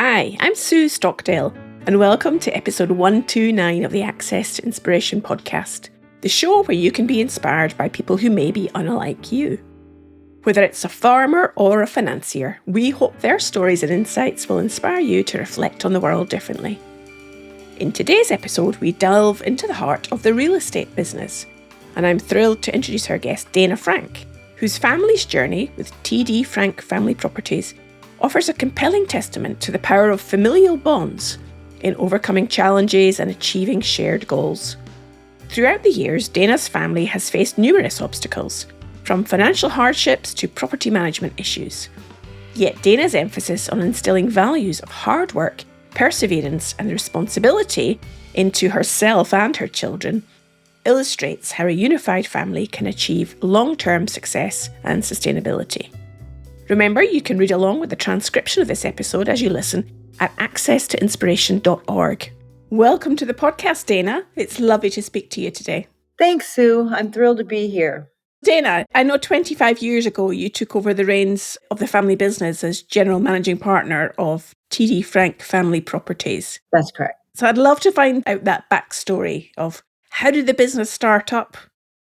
Hi, I'm Sue Stockdale, and welcome to episode 129 of the Access to Inspiration podcast, the show where you can be inspired by people who may be unlike you. Whether it's a farmer or a financier, we hope their stories and insights will inspire you to reflect on the world differently. In today's episode, we delve into the heart of the real estate business, and I'm thrilled to introduce our guest, Dana Frank, whose family's journey with TD Frank Family Properties offers a compelling testament to the power of familial bonds in overcoming challenges and achieving shared goals. Throughout the years, Dana's family has faced numerous obstacles, from financial hardships to property management issues. Yet Dana's emphasis on instilling values of hard work, perseverance, and responsibility into herself and her children illustrates how a unified family can achieve long-term success and sustainability. Remember, you can read along with the transcription of this episode as you listen at accesstoinspiration.org. Welcome to the podcast, Dana. It's lovely to speak to you today. Thanks, Sue. I'm thrilled to be here. Dana, I know 25 years ago you took over the reins of the family business as General Managing Partner of TD Frank Family Properties. That's correct. So I'd love to find out that backstory of how did the business start up?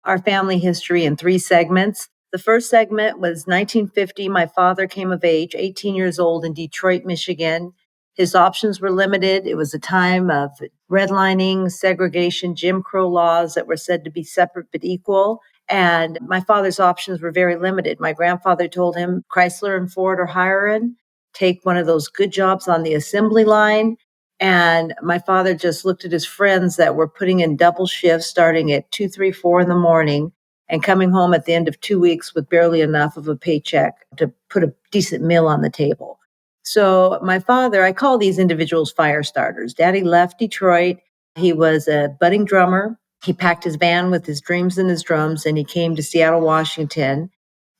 Our family history in 3 segments. The first segment was 1950. My father came of age, 18 years old, in Detroit, Michigan. His options were limited. It was a time of redlining, segregation, Jim Crow laws that were said to be separate but equal. And my father's options were very limited. My grandfather told him, Chrysler and Ford are hiring. Take one of those good jobs on the assembly line. And my father just looked at his friends that were putting in double shifts starting at 2, 3, 4 in the morning and coming home at the end of 2 weeks with barely enough of a paycheck to put a decent meal on the table. So my father, I call these individuals fire starters. Daddy left Detroit. He was a budding drummer. He packed his van with his dreams and his drums, and he came to Seattle, Washington.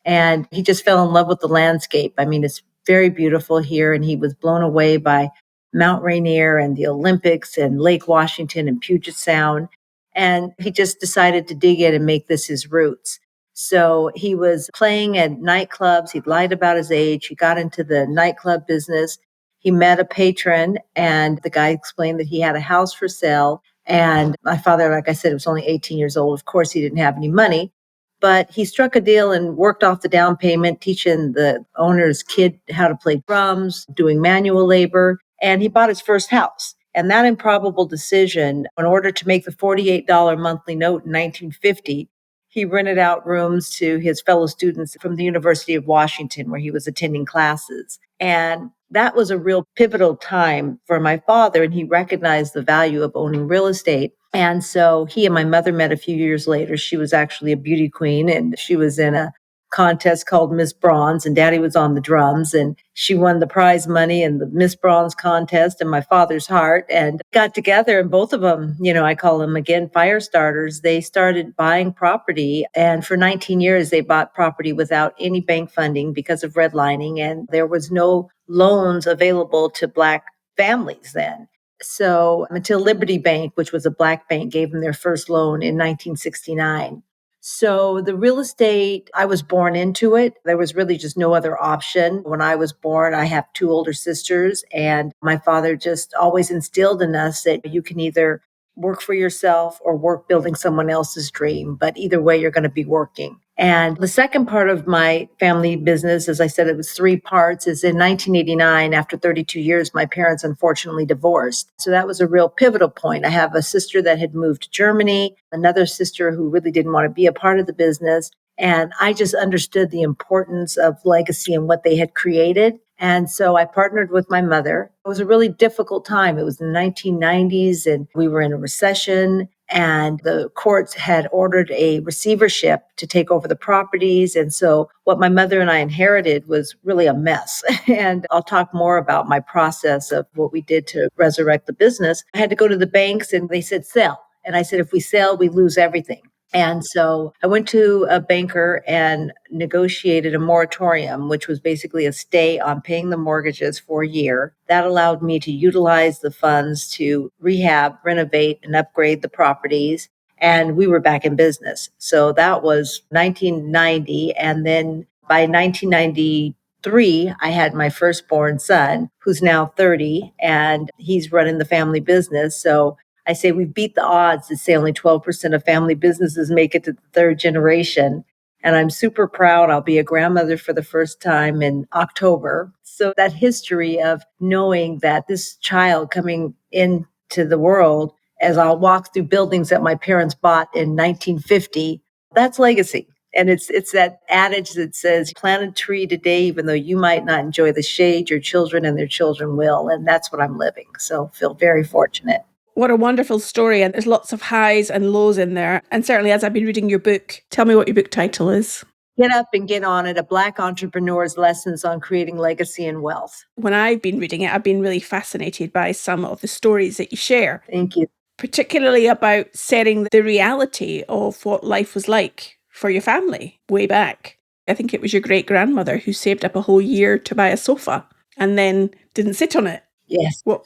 And he just fell in love with the landscape. I mean, it's very beautiful here, and he was blown away by Mount Rainier and the Olympics and Lake Washington and Puget Sound. And he just decided to dig in and make this his roots. So he was playing at nightclubs. He lied about his age. He got into the nightclub business. He met a patron, and the guy explained that he had a house for sale. And my father, like I said, was only 18 years old. Of course, he didn't have any money. But he struck a deal and worked off the down payment, teaching the owner's kid how to play drums, doing manual labor. And he bought his first house. And that improbable decision, in order to make the $48 monthly note in 1950, he rented out rooms to his fellow students from the University of Washington, where he was attending classes. And that was a real pivotal time for my father, and he recognized the value of owning real estate. And so he and my mother met a few years later. She was actually a beauty queen, and she was in a contest called Miss Bronze, and Daddy was on the drums, and she won the prize money in the Miss Bronze contest and my father's heart, and got together, and both of them, I call them again fire starters. They started buying property, and for 19 years they bought property without any bank funding because of redlining, and there was no loans available to Black families then. So until Liberty Bank, which was a Black bank, gave them their first loan in 1969. So the real estate, I was born into it. There was really just no other option. When I was born, I have 2 older sisters, and my father just always instilled in us that you can either work for yourself or work building someone else's dream. But either way, you're going to be working. And the second part of my family business, as I said, it was 3 parts, is in 1989, after 32 years, my parents unfortunately divorced. So that was a real pivotal point. I have a sister that had moved to Germany, another sister who really didn't want to be a part of the business. And I just understood the importance of legacy and what they had created. And so I partnered with my mother. It was a really difficult time. It was the 1990s, and we were in a recession. And the courts had ordered a receivership to take over the properties. And so what my mother and I inherited was really a mess. And I'll talk more about my process of what we did to resurrect the business. I had to go to the banks, and they said, sell. And I said, if we sell, we lose everything. And so I went to a banker and negotiated a moratorium, which was basically a stay on paying the mortgages for a year. That allowed me to utilize the funds to rehab, renovate, and upgrade the properties. And we were back in business. So that was 1990. And then by 1992, 3, I had my firstborn son, who's now 30, and he's running the family business. So I say we beat the odds that say only 12% of family businesses make it to the third generation. And I'm super proud. I'll be a grandmother for the first time in October. So that history of knowing that this child coming into the world, as I'll walk through buildings that my parents bought in 1950, that's legacy. And it's that adage that says, plant a tree today, even though you might not enjoy the shade, your children and their children will. And that's what I'm living. So feel very fortunate. What a wonderful story. And there's lots of highs and lows in there. And certainly as I've been reading your book, tell me what your book title is. Get Up and Get On It, a Black entrepreneur's lessons on creating legacy and wealth. When I've been reading it, I've been really fascinated by some of the stories that you share. Thank you. Particularly about setting the reality of what life was like for your family way back. I think it was your great-grandmother who saved up a whole year to buy a sofa and then didn't sit on it. Yes. What?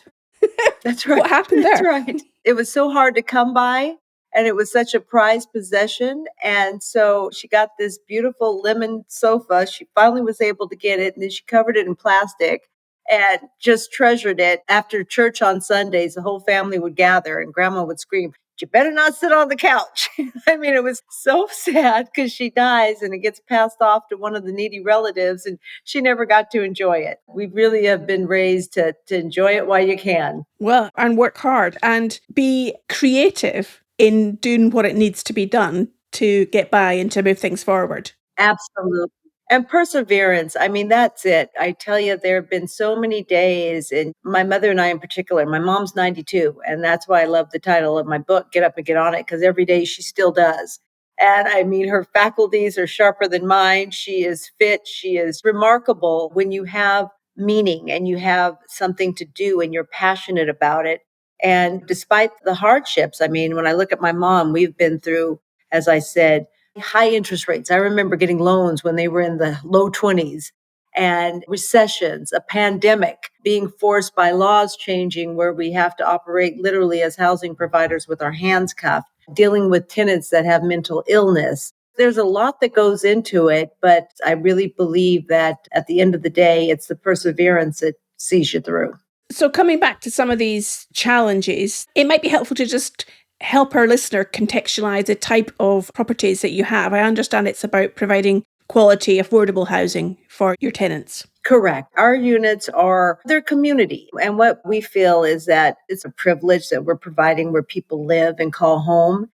That's right. What happened there? That's right. It was so hard to come by, and it was such a prized possession. And so she got this beautiful lemon sofa. She finally was able to get it, and then she covered it in plastic and just treasured it. After church on Sundays, the whole family would gather, and Grandma would scream, "You better not sit on the couch." I mean, it was so sad because she dies and it gets passed off to one of the needy relatives, and she never got to enjoy it. We really have been raised to enjoy it while you can. Well, and work hard and be creative in doing what it needs to be done to get by and to move things forward. Absolutely. And perseverance. I mean, that's it. I tell you, there have been so many days, and my mother and I in particular, my mom's 92, and that's why I love the title of my book, Get Up and Get On It, because every day she still does. And I mean, her faculties are sharper than mine. She is fit. She is remarkable when you have meaning and you have something to do and you're passionate about it. And despite the hardships, I mean, when I look at my mom, we've been through, as I said, high interest rates. I remember getting loans when they were in the low 20s, and recessions, a pandemic, being forced by laws changing where we have to operate literally as housing providers with our hands cuffed, dealing with tenants that have mental illness. There's a lot that goes into it, but I really believe that at the end of the day, it's the perseverance that sees you through. So coming back to some of these challenges, it might be helpful to just help our listener contextualize the type of properties that you have. I understand it's about providing quality, affordable housing for your tenants. Correct. Our units are their community. And what we feel is that it's a privilege that we're providing where people live and call home.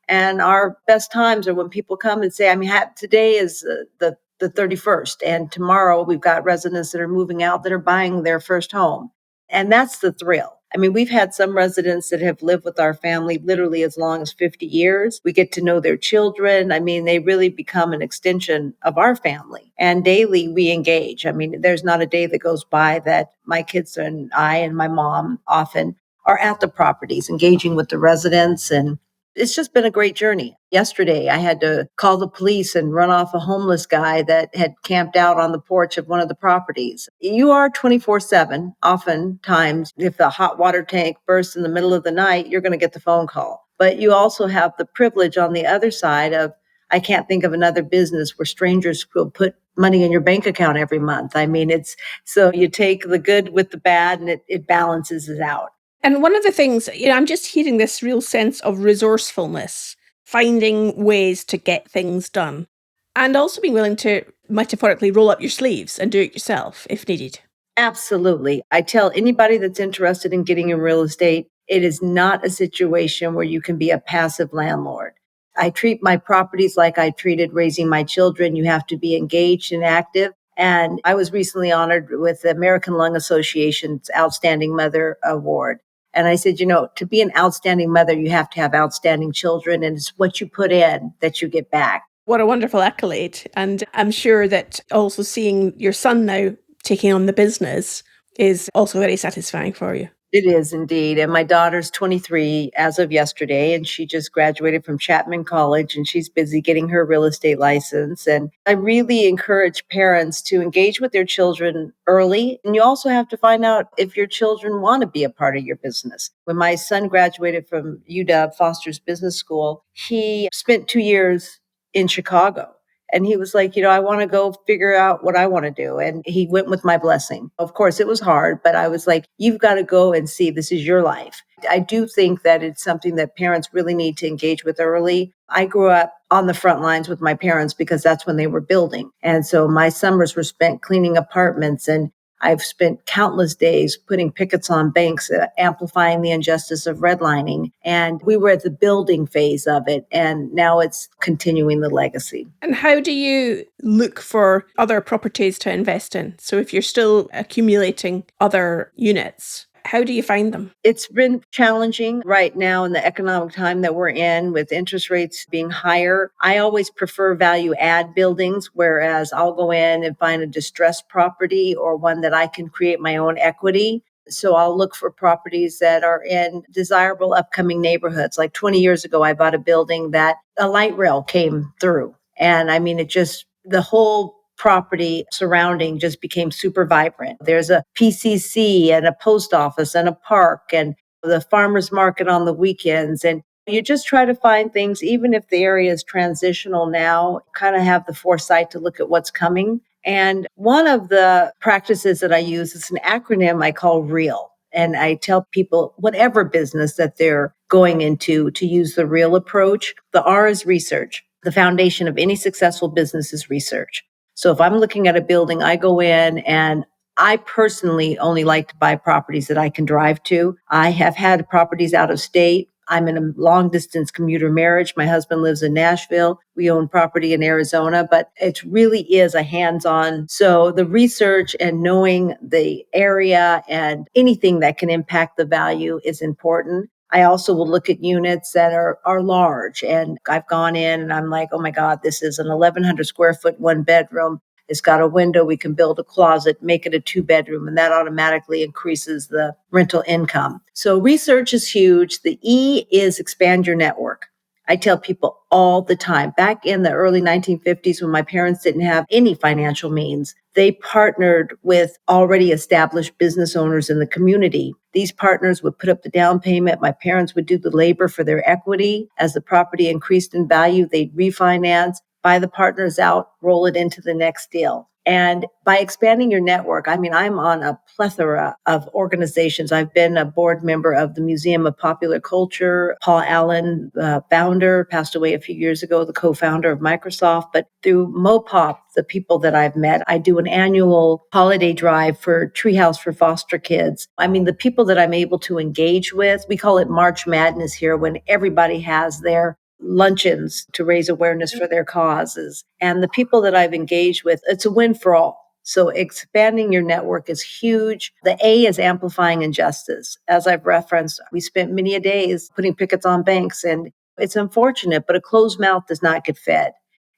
And our best times are when people come and say, I mean, today is the 31st, and tomorrow we've got residents that are moving out that are buying their first home. And that's the thrill. I mean, we've had some residents that have lived with our family literally as long as 50 years. We get to know their children. I mean, they really become an extension of our family. And daily we engage. I mean, there's not a day that goes by that my kids and I and my mom often are at the properties, engaging with the residents, and it's just been a great journey. Yesterday, I had to call the police and run off a homeless guy that had camped out on the porch of one of the properties. You are 24/7. Oftentimes, if the hot water tank bursts in the middle of the night, you're going to get the phone call. But you also have the privilege on the other side of, I can't think of another business where strangers will put money in your bank account every month. I mean, it's so you take the good with the bad and it balances it out. And one of the things, I'm just hearing this real sense of resourcefulness, finding ways to get things done, and also being willing to metaphorically roll up your sleeves and do it yourself if needed. Absolutely. I tell anybody that's interested in getting in real estate, it is not a situation where you can be a passive landlord. I treat my properties like I treated raising my children. You have to be engaged and active. And I was recently honored with the American Lung Association's Outstanding Mother Award. And I said, to be an outstanding mother, you have to have outstanding children. And it's what you put in that you get back. What a wonderful accolade. And I'm sure that also seeing your son now taking on the business is also very satisfying for you. It is indeed. And my daughter's 23 as of yesterday, and she just graduated from Chapman College, and she's busy getting her real estate license. And I really encourage parents to engage with their children early. And you also have to find out if your children want to be a part of your business. When my son graduated from UW Foster's Business School, he spent 2 years in Chicago. And he was like, I want to go figure out what I want to do. And he went with my blessing. Of course, it was hard, but I was like, you've got to go and see, this is your life. I do think that it's something that parents really need to engage with early. I grew up on the front lines with my parents because that's when they were building. And so my summers were spent cleaning apartments, and I've spent countless days putting pickets on banks, amplifying the injustice of redlining. And we were at the building phase of it, and now it's continuing the legacy. And how do you look for other properties to invest in? So if you're still accumulating other units, how do you find them? It's been challenging right now in the economic time that we're in, with interest rates being higher. I always prefer value add buildings, whereas I'll go in and find a distressed property or one that I can create my own equity. So I'll look for properties that are in desirable upcoming neighborhoods. Like 20 years ago, I bought a building that a light rail came through. And I mean, the whole property surrounding just became super vibrant. There's a PCC and a post office and a park and the farmers market on the weekends. And you just try to find things, even if the area is transitional now, kind of have the foresight to look at what's coming. And one of the practices that I use is an acronym I call REAL. And I tell people, whatever business that they're going into, to use the REAL approach. The R is research. The foundation of any successful business is research. So if I'm looking at a building, I go in, and I personally only like to buy properties that I can drive to. I have had properties out of state. I'm in a long distance commuter marriage. My husband lives in Nashville. We own property in Arizona, but it really is a hands-on. So the research and knowing the area and anything that can impact the value is important. I also will look at units that are large, and I've gone in and I'm like, oh my God, this is an 1,100 square foot, 1 bedroom. It's got a window. We can build a closet, make it a 2 bedroom, and that automatically increases the rental income. So research is huge. The E is expand your network. I tell people all the time, back in the early 1950s, when my parents didn't have any financial means, they partnered with already established business owners in the community. These partners would put up the down payment. My parents would do the labor for their equity. As the property increased in value, they'd refinance, buy the partners out, roll it into the next deal. And by expanding your network, I mean, I'm on a plethora of organizations. I've been a board member of the Museum of Popular Culture. Paul Allen, the founder, passed away a few years ago, the co-founder of Microsoft. But through MoPOP, the people that I've met, I do an annual holiday drive for Treehouse for foster kids. I mean, the people that I'm able to engage with, we call it March Madness here, when everybody has their luncheons to raise awareness for their causes. And the people that I've engaged with, it's a win for all. So expanding your network is huge. The A is amplifying injustice. As I've referenced, we spent many a days putting pickets on banks, and it's unfortunate, but a closed mouth does not get fed.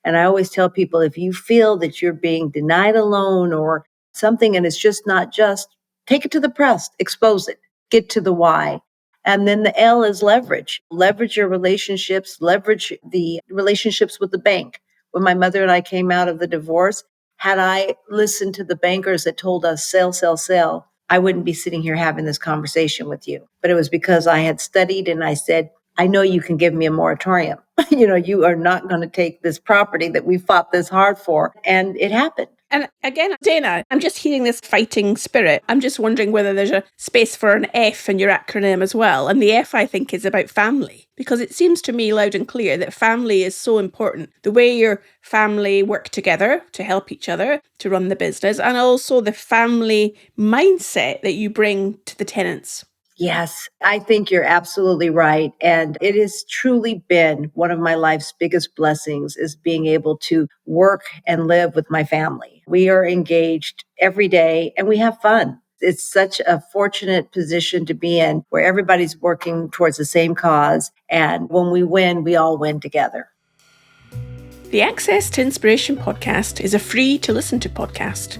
And I always tell people, if you feel that you're being denied a loan or something and it's just not just, take it to the press, expose it, get to the why. And then the L is leverage. Leverage your relationships, leverage the relationships with the bank. When my mother and I came out of the divorce, had I listened to the bankers that told us sell, sell, sell, I wouldn't be sitting here having this conversation with you. But it was because I had studied and I said, I know you can give me a moratorium. You are not going to take this property that we fought this hard for. And it happened. And again, Dana, I'm just hearing this fighting spirit. I'm just wondering whether there's a space for an F in your acronym as well. And the F, I think, is about family, because it seems to me loud and clear that family is so important. The way your family work together to help each other to run the business, and also the family mindset that you bring to the tenants. Yes, I think you're absolutely right. And it has truly been one of my life's biggest blessings, is being able to work and live with my family. We are engaged every day and we have fun. It's such a fortunate position to be in, where everybody's working towards the same cause. And when we win, we all win together. The Access to Inspiration podcast is a free to listen to podcast,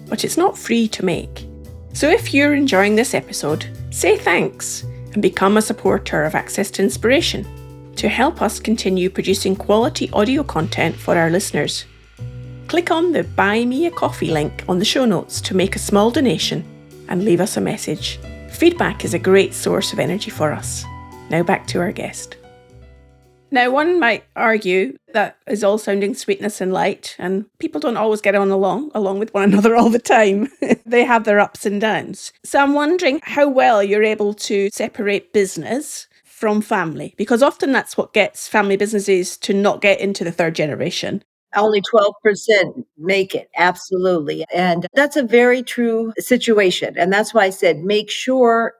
but it's not free to make. So if you're enjoying this episode, say thanks and become a supporter of Access to Inspiration to help us continue producing quality audio content for our listeners. Click on the Buy Me a Coffee link on the show notes to make a small donation and leave us a message. Feedback is a great source of energy for us. Now back to our guest. Now, one might argue that is all sounding sweetness and light, and people don't always get on along with one another all the time. They have their ups and downs. So I'm wondering how well you're able to separate business from family, because often that's what gets family businesses to not get into the third generation. Only 12% make it. Absolutely. And that's a very true situation. And that's why I said, make sure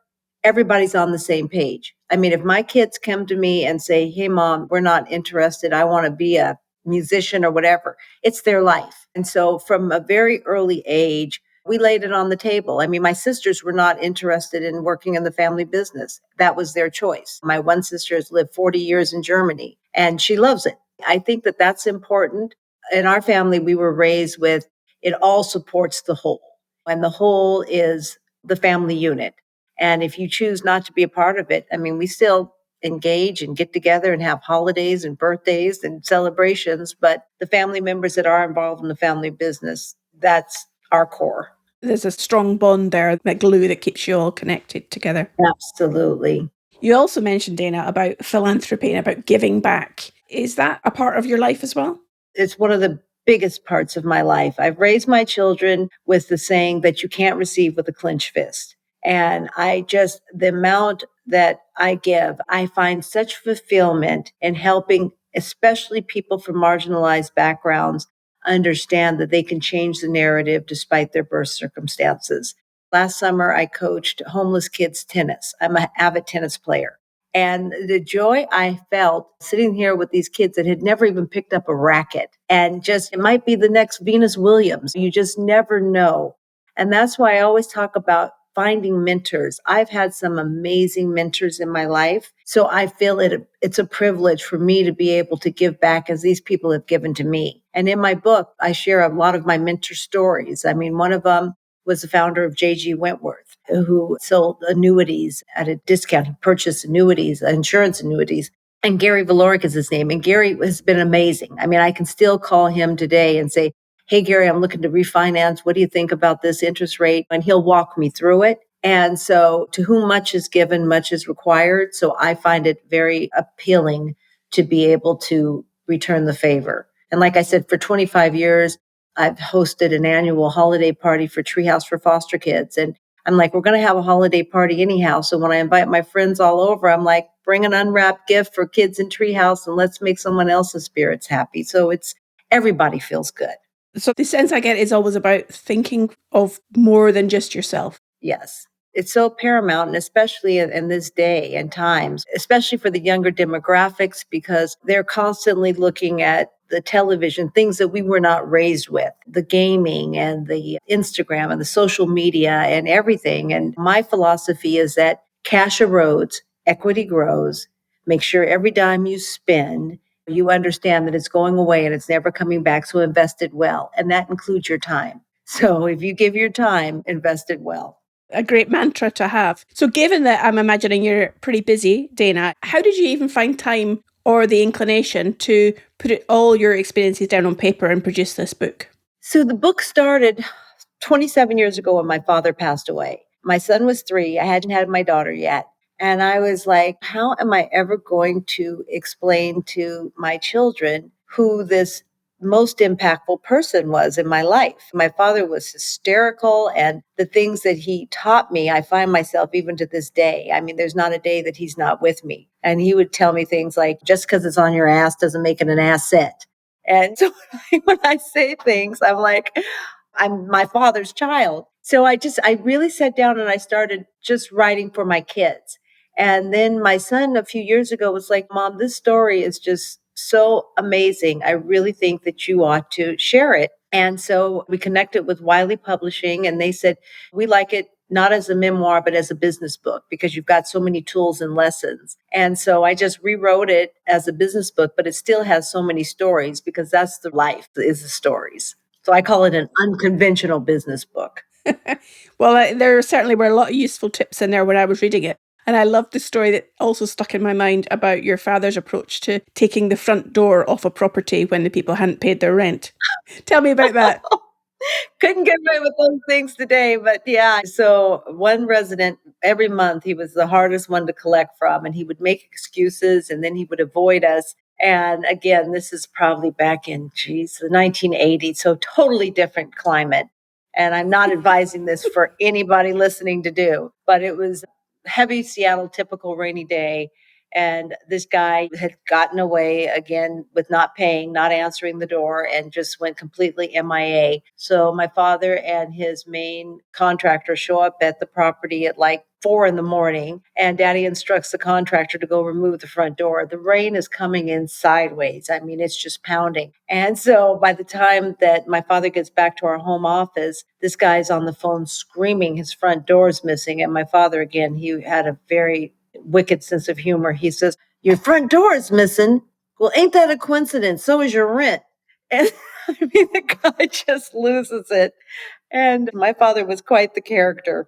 everybody's on the same page. I mean, if my kids come to me and say, hey, mom, we're not interested, I want to be a musician or whatever, it's their life. And so from a very early age, we laid it on the table. I mean, my sisters were not interested in working in the family business. That was their choice. My one sister has lived 40 years in Germany and she loves it. I think that that's important. In our family, we were raised with it all supports the whole, and the whole is the family unit. And if you choose not to be a part of it, I mean, we still engage and get together and have holidays and birthdays and celebrations, but the family members that are involved in the family business, that's our core. There's a strong bond there, that glue that keeps you all connected together. Absolutely. You also mentioned, Dana, about philanthropy and about giving back. Is that a part of your life as well? It's one of the biggest parts of my life. I've raised my children with the saying that you can't receive with a clenched fist. And the amount that I give, I find such fulfillment in helping, especially people from marginalized backgrounds, understand that they can change the narrative despite their birth circumstances. Last summer, I coached homeless kids tennis. I'm an avid tennis player. And the joy I felt sitting here with these kids that had never even picked up a racket and just, it might be the next Venus Williams. You just never know. And that's why I always talk about finding mentors. I've had some amazing mentors in my life. So I feel it's a privilege for me to be able to give back as these people have given to me. And in my book, I share a lot of my mentor stories. I mean, one of them was the founder of J.G. Wentworth, who sold annuities at a discount. He purchased annuities, insurance annuities. And Gary Valoric is his name. And Gary has been amazing. I mean, I can still call him today and say, hey, Gary, I'm looking to refinance. What do you think about this interest rate? And he'll walk me through it. And so to whom much is given, much is required. So I find it very appealing to be able to return the favor. And like I said, for 25 years, I've hosted an annual holiday party for Treehouse for Foster Kids. And I'm like, we're going to have a holiday party anyhow. So when I invite my friends all over, I'm like, bring an unwrapped gift for kids in Treehouse and let's make someone else's spirits happy. So everybody feels good. So the sense I get is always about thinking of more than just yourself. Yes. It's so paramount, and especially in this day and times, especially for the younger demographics, because they're constantly looking at the television, things that we were not raised with, the gaming and the Instagram and the social media and everything. And my philosophy is that cash erodes, equity grows. Make sure every dime you spend, you understand that it's going away and it's never coming back. So invest it well. And that includes your time. So if you give your time, invest it well. A great mantra to have. So given that I'm imagining you're pretty busy, Dana, how did you even find time or the inclination to put all your experiences down on paper and produce this book? So the book started 27 years ago when my father passed away. My son was 3. I hadn't had my daughter yet. And I was like, how am I ever going to explain to my children who this most impactful person was in my life? My father was hysterical, and the things that he taught me, I find myself even to this day. I mean, there's not a day that he's not with me. And he would tell me things like, just because it's on your ass doesn't make it an asset. And so when I say things, I'm like, I'm my father's child. So I really sat down and I started just writing for my kids. And then my son a few years ago was like, Mom, this story is just so amazing. I really think that you ought to share it. And so we connected with Wiley Publishing, and they said, we like it not as a memoir, but as a business book, because you've got so many tools and lessons. And so I just rewrote it as a business book, but it still has so many stories, because that's the life, is the stories. So I call it an unconventional business book. Well, there certainly were a lot of useful tips in there when I was reading it. And I loved the story that also stuck in my mind about your father's approach to taking the front door off a property when the people hadn't paid their rent. Tell me about that. Couldn't get away with those things today, but yeah. So one resident, every month, he was the hardest one to collect from, and he would make excuses and then he would avoid us. And again, this is probably back in, the 1980s, so totally different climate. And I'm not advising this for anybody listening to do, but it was heavy Seattle, typical rainy day. And this guy had gotten away again with not paying, not answering the door, and just went completely MIA. So my father and his main contractor show up at the property at like 4 a.m, and Daddy instructs the contractor to go remove the front door. The rain is coming in sideways. I mean, it's just pounding. And so by the time that my father gets back to our home office, this guy's on the phone screaming his front door is missing. And my father, again, he had a very wicked sense of humor. He says, "Your front door is missing. Well, ain't that a coincidence? So is your rent." And I mean, the guy just loses it. And my father was quite the character.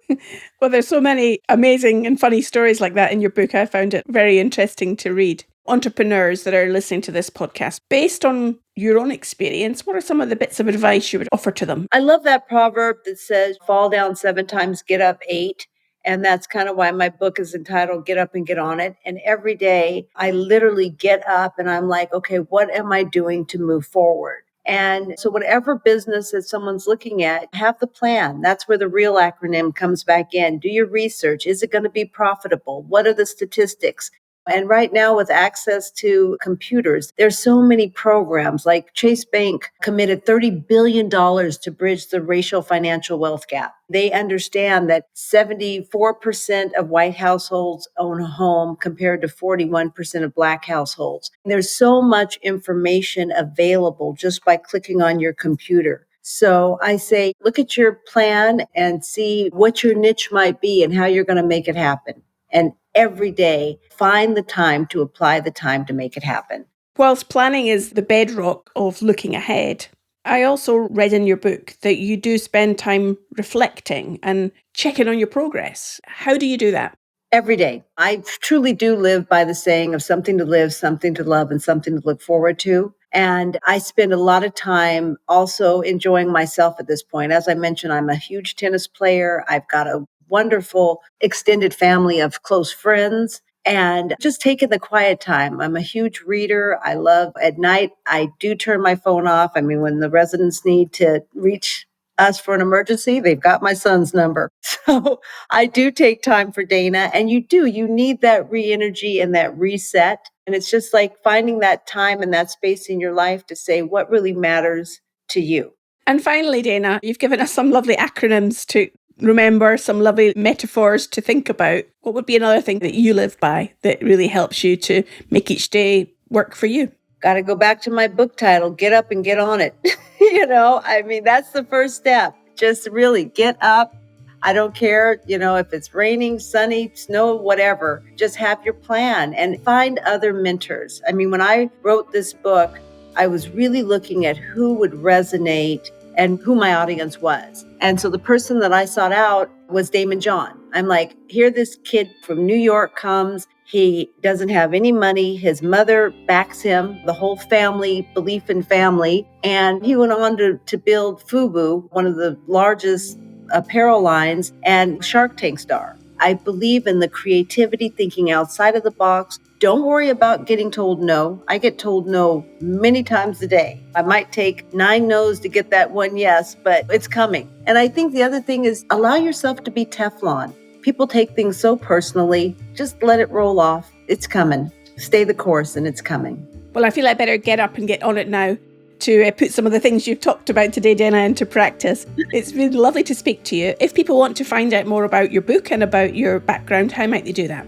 Well, there's so many amazing and funny stories like that in your book. I found it very interesting to read. Entrepreneurs that are listening to this podcast, based on your own experience, what are some of the bits of advice you would offer to them? I love that proverb that says, fall down 7 times, get up 8. And that's kind of why my book is entitled Get Up and Get On It. And every day I literally get up and I'm like, okay, what am I doing to move forward? And so whatever business that someone's looking at, have the plan. That's where the real acronym comes back in. Do your research. Is it going to be profitable? What are the statistics? And right now, with access to computers, there's so many programs. Like Chase Bank committed $30 billion to bridge the racial financial wealth gap. They understand that 74% of white households own a home compared to 41% of Black households. There's so much information available just by clicking on your computer. So I say, look at your plan and see what your niche might be and how you're going to make it happen. And every day, find the time to apply the time to make it happen. Whilst planning is the bedrock of looking ahead, I also read in your book that you do spend time reflecting and checking on your progress. How do you do that? Every day. I truly do live by the saying of something to live, something to love, and something to look forward to. And I spend a lot of time also enjoying myself at this point. As I mentioned, I'm a huge tennis player. I've got a wonderful extended family of close friends. And just taking the quiet time. I'm a huge reader. I love at night, I do turn my phone off. I mean, when the residents need to reach us for an emergency, they've got my son's number. So I do take time for Dana. And you need that re-energy and that reset. And it's just like finding that time and that space in your life to say what really matters to you. And finally, Dana, you've given us some lovely acronyms to remember, some lovely metaphors to think about. What would be another thing that you live by that really helps you to make each day work for you? Got to go back to my book title, Get Up and Get On It. I mean, that's the first step. Just really get up. I don't care, if it's raining, sunny, snow, whatever. Just have your plan and find other mentors. I mean, when I wrote this book, I was really looking at who would resonate and who my audience was. And so the person that I sought out was Damon John. I'm like, here this kid from New York comes. He doesn't have any money. His mother backs him, the whole family, belief in family. And he went on to build FUBU, one of the largest apparel lines, and Shark Tank star. I believe in the creativity, thinking outside of the box. Don't worry about getting told no. I get told no many times a day. I might take 9 no's to get that one yes, but it's coming. And I think the other thing is allow yourself to be Teflon. People take things so personally. Just let it roll off. It's coming. Stay the course and it's coming. Well, I feel I better get up and get on it now to put some of the things you've talked about today, Dana, into practice. It's been lovely to speak to you. If people want to find out more about your book and about your background, how might they do that?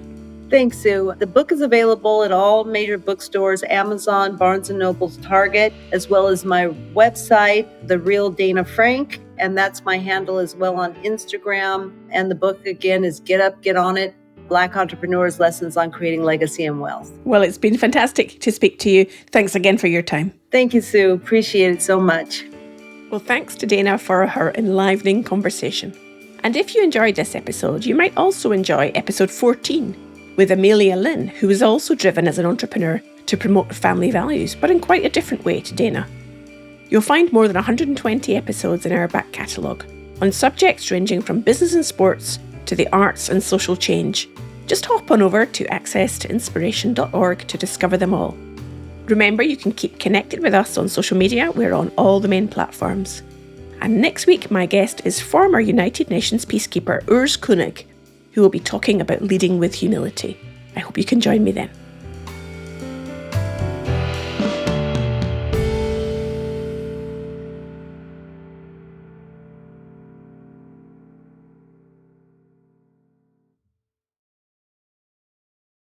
Thanks, Sue. The book is available at all major bookstores, Amazon, Barnes & Noble, Target, as well as my website, The Real Dana Frank. And that's my handle as well on Instagram. And the book, again, is Get Up, Get On It, Black Entrepreneurs' Lessons on Creating Legacy and Wealth. Well, it's been fantastic to speak to you. Thanks again for your time. Thank you, Sue. Appreciate it so much. Well, thanks to Dana for her enlivening conversation. And if you enjoyed this episode, you might also enjoy episode 14 with Amelia Lynn, who is also driven as an entrepreneur to promote family values, but in quite a different way to Dana. You'll find more than 120 episodes in our back catalogue on subjects ranging from business and sports to the arts and social change. Just hop on over to accesstoinspiration.org to discover them all. Remember, you can keep connected with us on social media. We're on all the main platforms. And next week, my guest is former United Nations peacekeeper Urs Koenig, who will be talking about leading with humility. I hope you can join me then.